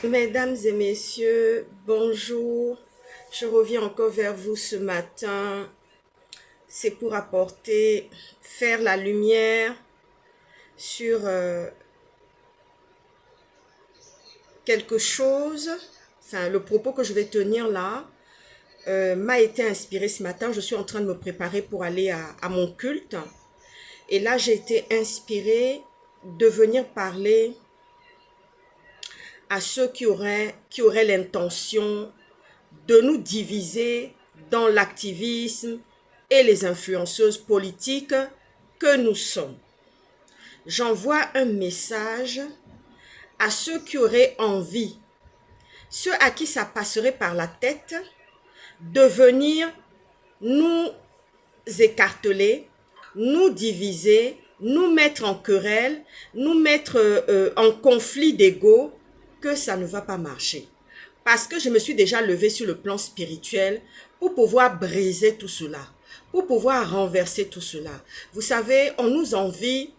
Mesdames et messieurs, bonjour. Je reviens encore vers vous ce matin. C'est pour faire la lumière sur quelque chose. Enfin, le propos que je vais tenir là m'a été inspiré ce matin. Je suis en train de me préparer pour aller à mon culte. Et là, j'ai été inspirée de venir parler à ceux qui auraient l'intention de nous diviser dans l'activisme et les influenceuses politiques que nous sommes. J'envoie un message à ceux qui auraient envie, ceux à qui ça passerait par la tête, de venir nous écarteler, nous diviser, nous mettre en querelle, nous mettre en conflit d'ego, que ça ne va pas marcher. Parce que je me suis déjà levée sur le plan spirituel pour pouvoir briser tout cela, pour pouvoir renverser tout cela. Vous savez, on nous envie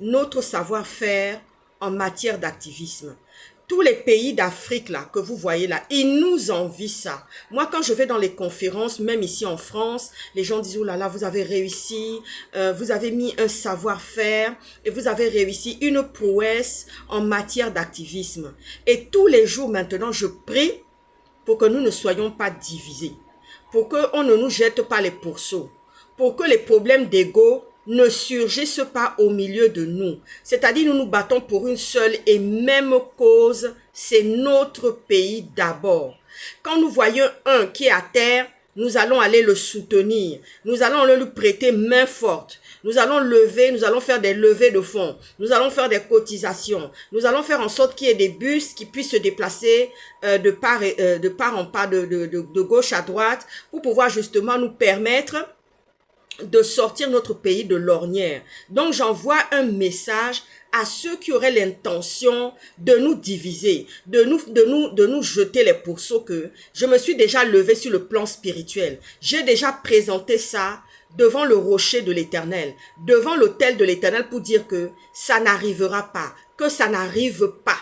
notre savoir-faire en matière d'activisme. Tous les pays d'Afrique là que vous voyez là, ils nous envient ça. Moi, quand je vais dans les conférences, même ici en France, les gens disent, oh là là, vous avez réussi, vous avez mis un savoir-faire et vous avez réussi une prouesse en matière d'activisme. Et tous les jours maintenant, je prie pour que nous ne soyons pas divisés, pour qu'on ne nous jette pas les pourceaux, pour que les problèmes d'ego ne surgissent pas au milieu de nous. C'est-à-dire, nous nous battons pour une seule et même cause, c'est notre pays d'abord. Quand nous voyons un qui est à terre, nous allons aller le soutenir. Nous allons lui prêter main forte. Nous allons nous allons faire des levées de fonds. Nous allons faire des cotisations. Nous allons faire en sorte qu'il y ait des bus qui puissent se déplacer de part en part, de gauche à droite, pour pouvoir justement nous permettre de sortir notre pays de l'ornière. Donc j'envoie un message à ceux qui auraient l'intention de nous diviser, de nous jeter les pourceaux, que je me suis déjà levée sur le plan spirituel. J'ai déjà présenté ça devant le rocher de l'Éternel, devant l'autel de l'Éternel, pour dire que ça n'arrivera pas, que ça n'arrive pas.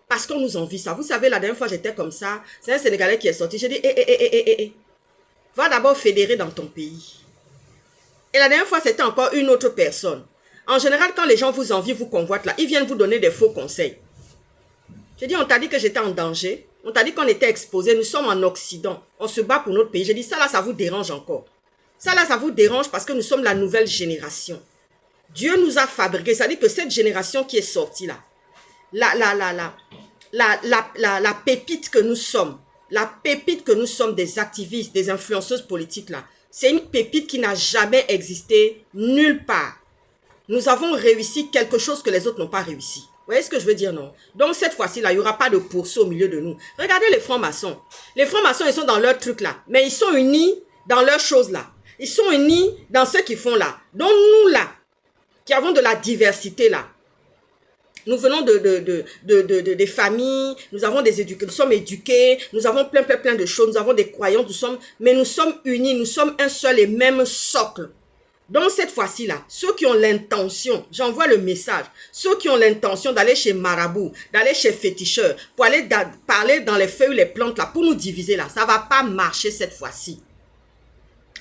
Parce qu'on nous envie ça. Vous savez, la dernière fois j'étais comme ça, c'est un Sénégalais qui est sorti. J'ai dit, va d'abord fédérer dans ton pays. Et la dernière fois, c'était encore une autre personne. En général, quand les gens vous envient, vous convoitent là, ils viennent vous donner des faux conseils. J'ai dit, on t'a dit que j'étais en danger. On t'a dit qu'on était exposé. Nous sommes en Occident. On se bat pour notre pays. J'ai dit, ça là, ça vous dérange encore. Ça là, ça vous dérange parce que nous sommes la nouvelle génération. Dieu nous a fabriqués. Ça dit que cette génération qui est sortie là, la pépite que nous sommes, des activistes, des influenceuses politiques là, c'est une pépite qui n'a jamais existé nulle part. Nous avons réussi quelque chose que les autres n'ont pas réussi. Vous voyez ce que je veux dire, non? Donc cette fois-ci là, il n'y aura pas de pourceau au milieu de nous. Regardez les francs-maçons. Les francs-maçons, ils sont dans leur truc là, mais ils sont unis dans leurs choses là. Ils sont unis dans ce qu'ils font là. Donc nous là, qui avons de la diversité là, nous venons des familles, nous avons nous sommes éduqués, nous avons plein de choses, nous avons des croyances, mais nous sommes unis, nous sommes un seul et même socle. Donc cette fois-ci là, ceux qui ont l'intention, j'envoie le message, ceux qui ont l'intention d'aller chez marabout, d'aller chez féticheur, pour aller parler dans les feuilles, les plantes là, pour nous diviser là, ça va pas marcher cette fois-ci.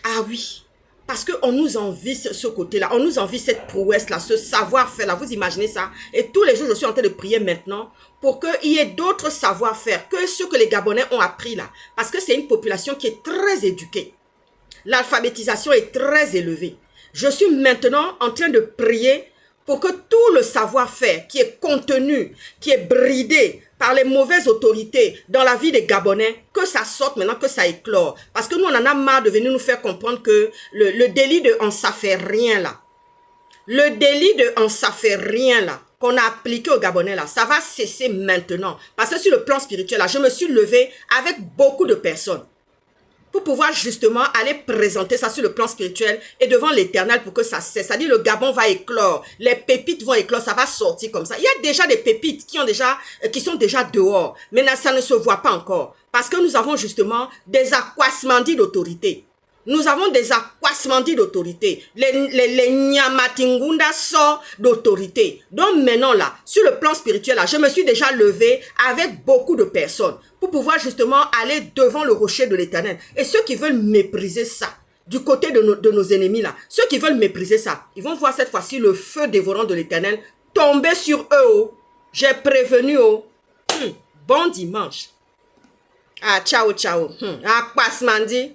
Ah oui, parce qu'on nous envie ce côté-là, on nous envie cette prouesse-là, ce savoir-faire-là, vous imaginez ça? Et tous les jours, je suis en train de prier maintenant pour qu'il y ait d'autres savoir-faire que ceux que les Gabonais ont appris là. Parce que c'est une population qui est très éduquée. L'alphabétisation est très élevée. Je suis maintenant en train de prier pour que tout le savoir-faire qui est contenu, qui est bridé par les mauvaises autorités dans la vie des Gabonais, que ça sorte maintenant, que ça éclore. Parce que nous, on en a marre de venir nous faire comprendre que le délit de « on ça fait rien » là, le délit de « on ça fait rien » là, qu'on a appliqué aux Gabonais là, ça va cesser maintenant. Parce que sur le plan spirituel là, je me suis levée avec beaucoup de personnes pour pouvoir justement aller présenter ça sur le plan spirituel et devant l'Éternel pour que ça cesse. C'est-à-dire le Gabon va éclore, les pépites vont éclore, ça va sortir comme ça. Il y a déjà des pépites qui sont déjà dehors, mais ça ne se voit pas encore. Parce que nous avons justement des accroissements d'autorité. Nous avons des accroissements d'autorité. Les Nyamatingunda sortent d'autorité. Donc maintenant là, sur le plan spirituel là, je me suis déjà levé avec beaucoup de personnes pour pouvoir justement aller devant le rocher de l'Éternel. Et ceux qui veulent mépriser ça, du côté de nos ennemis là, ceux qui veulent mépriser ça, ils vont voir cette fois-ci le feu dévorant de l'Éternel tomber sur eux. Oh. J'ai prévenu. Oh. Bon dimanche. Ah, ciao, ciao. Ah, passe, Mandi.